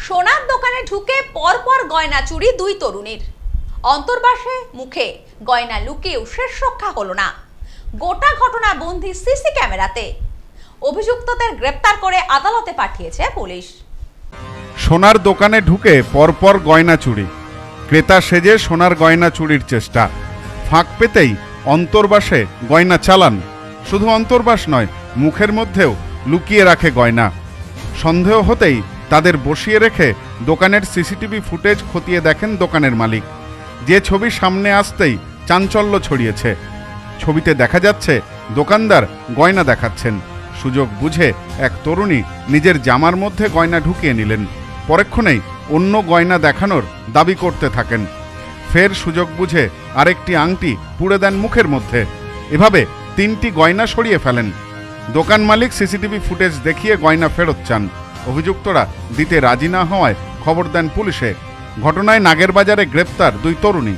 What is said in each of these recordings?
সোনার দোকানে ঢুকে পরপর গয়না চুরি দুই তরুণীর। অন্তর্বাসে মুখে গয়না লুকিয়েও শেষ রক্ষা হলো না। গোটা ঘটনা বন্দী সিসি ক্যামেরাতে। অভিযুক্তদের গ্রেপ্তার করে আদালতে পাঠিয়েছে পুলিশ। সোনার দোকানে ঢুকে পরপর গয়না চুরি, ক্রেতা সেজে সোনার গয়না চুরির চেষ্টা। ফাঁক পেতেই অন্তর্বাসে গয়না চালান। শুধু অন্তর্বাস নয়, মুখের মধ্যেও লুকিয়ে রাখে গয়না। সন্দেহ হতেই তাদের বসিয়ে রেখে দোকানের সিসিটিভি ফুটেজ খতিয়ে দেখেন দোকানের মালিক। যে ছবি সামনে আসতেই চাঞ্চল্য ছড়িয়েছে। ছবিতে দেখা যাচ্ছে দোকানদার গয়না দেখাচ্ছেন। সুযোগ বুঝে এক তরুণী নিজের জামার মধ্যে গয়না ঢুকিয়ে নিলেন। পরক্ষণেই অন্য গয়না দেখানোর দাবি করতে থাকেন। ফের সুযোগ বুঝে আরেকটি আংটি পুড়ে দেন মুখের মধ্যে। এভাবে 3টি গয়না সরিয়ে ফেলেন। দোকান মালিক সিসিটিভি ফুটেজ দেখিয়ে গয়না ফেরত চান। অভিযুক্তরা দিতে রাজি না হওয়ায় খবর দেন পুলিশে। ঘটনায় নাগেরবাজারে গ্রেপ্তার দুই তরুণী।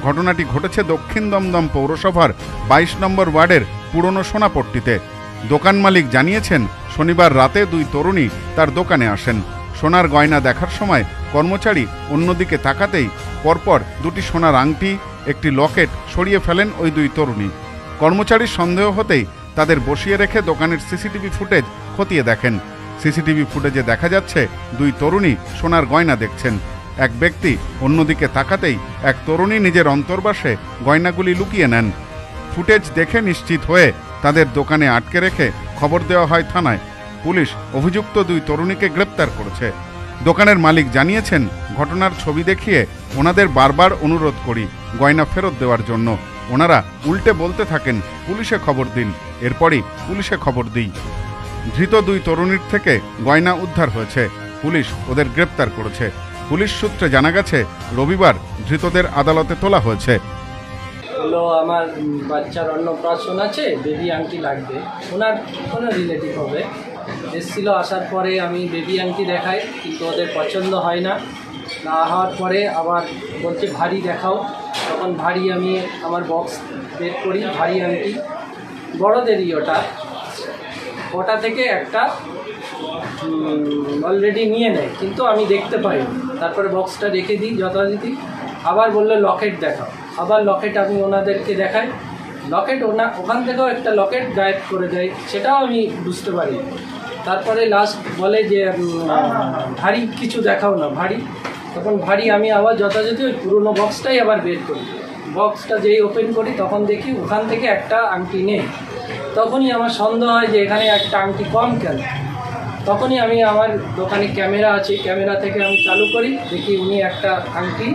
ঘটনাটি ঘটেছে দক্ষিণ দমদম পৌরসভার 22 নম্বর ওয়ার্ডের পুরনো সোনাপট্টিতে। দোকান মালিক জানিয়েছেন, শনিবার রাতে দুই তরুণী তার দোকানে আসেন। সোনার গয়না দেখার সময় কর্মচারী অন্যদিকে তাকাতেই পরপর 2টি সোনার আংটি, একটি লকেট সরিয়ে ফেলেন ওই দুই তরুণী। কর্মচারীর সন্দেহ হতেই তাদের বসিয়ে রেখে দোকানের সিসিটিভি ফুটেজ খতিয়ে দেখেন। সিসিটিভি ফুটেজে দেখা যাচ্ছে দুই তরুণী সোনার গয়না দেখছেন। এক ব্যক্তি অন্যদিকে তাকাতেই এক তরুণী নিজের অন্তর্বাসে গয়নাগুলি লুকিয়ে নেন। ফুটেজ দেখে নিশ্চিত হয়ে তাদের দোকানে আটকে রেখে খবর দেওয়া হয় থানায়। পুলিশ অভিযুক্ত দুই তরুণীকে গ্রেপ্তার করেছে। দোকানের মালিক জানিয়েছেন, ঘটনার ছবি দেখিয়ে ওনাদের বারবার অনুরোধ করি গয়না ফেরত দেওয়ার জন্য। ওনারা উল্টে বলতে থাকেন, পুলিশে খবর দিন। এরপরই পুলিশে খবর দিই। ধৃত দুই তরুণীর থেকে গয়না উদ্ধার হয়েছে। পুলিশ ওদের গ্রেপ্তার করেছে। পুলিশ সূত্রে জানা গেছে, রবিবার ধৃতদের আদালতে তোলা হয়েছে। হলো আমার বাচ্চার অন্নপ্রাশন আছে, বেবি আংটি লাগবে, ওনার কোনো রিলেটিভ হবে। এসেছিল, আসার পরে আমি বেবি আংটি দেখাই, কিন্তু ওদের পছন্দ হয় না। না হওয়ার পরে আবার বলছে ভারী দেখাও। তখন ভারী আমি আমার বক্স বের করি, ভারী আংটি বড়দেরই ওটা থেকে একটা অলরেডি নিয়ে নেয়, কিন্তু আমি দেখতে পাই। তারপরে বক্সটা রেখে দিই যথারীতি। আবার বললো লকেট দেখাও, আবার লকেট আমি ওনাদেরকে দেখাই। লকেট ওখান থেকেও একটা লকেট গায়েব করে দেয়, সেটাও আমি বুঝতে পারি। তারপরে লাস্ট বলে যে ভারী কিছু দেখাও না, ভারী। তখন ভারী আমি আবার যথাযথ ওই পুরোনো বক্সটাই আবার বের করি। বক্সটা যেই ওপেন করি তখন দেখি ওখান থেকে একটা আংটি নেই। তখনই আমার সন্দেহ হয় যে এখানে একটা আংটি কম কেন। তখনই আমি আমার দোকানে ক্যামেরা আছে, ক্যামেরা থেকে আমি চালু করি, দেখি উনি একটা আংটি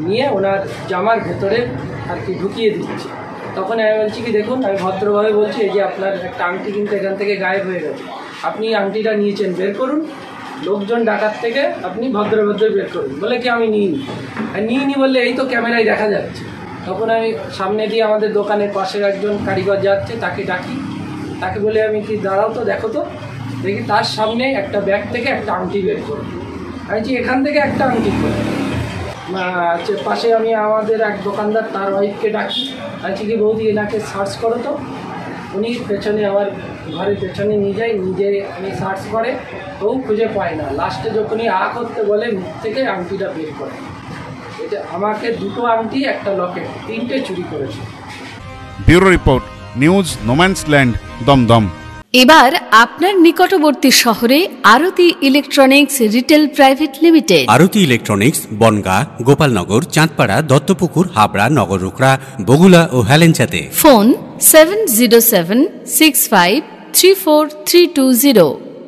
নিয়ে ওনার জামার ভেতরে আর কি ঢুকিয়ে দিচ্ছে। তখন আমি বলছি কি, দেখুন, আমি ভদ্রভাবে বলছি, এই যে আপনার একটা আংটি কিন্তু এখান থেকে গায়েব হয়ে গেছে, আপনি আংটিটা নিয়েছেন, বের করুন। লোকজন ডাকার থেকে আপনি ভদ্র বের করুন। বলে কি আমি নিইনি বললে এই তো ক্যামেরায় দেখা যাচ্ছে। তখন আমি সামনে দিয়ে আমাদের দোকানের পাশের একজন কারিগর যাচ্ছে, তাকে ডাকি। তাকে বলে আমি কি, দাঁড়াও তো, দেখো তো। দেখি তার সামনে একটা ব্যাগ থেকে একটা আংটি বের করি। আমি এখান থেকে একটা আংটি করি। পাশে আমি আমাদের এক দোকানদার, তার ওয়াইফকে ডাকি। আমি কি, বৌদি এনাকে সার্চ করো তো। উনি পেছনে আমার ঘরের পেছনে নিজে উনি সার্চ করে, তবু খুঁজে পায় না। লাস্টে যখনই করতে বলে, মুখ থেকে আংটিটা বের করে। এটা আমাকে 2টো আংটি, একটা লকেট, 3টে চুরি করেছে। Bureau report, news no man's land, Dumdum. এবার আপনার নিকটবর্তী শহরে Aarti electronics retail private limited. Aarti electronics Bongaon, Gopalnagar, Chandpara, Duttapukur, Habra, Nagarukra, Bagula ও হেলেঞ্চাতে। ফোন 7076534320।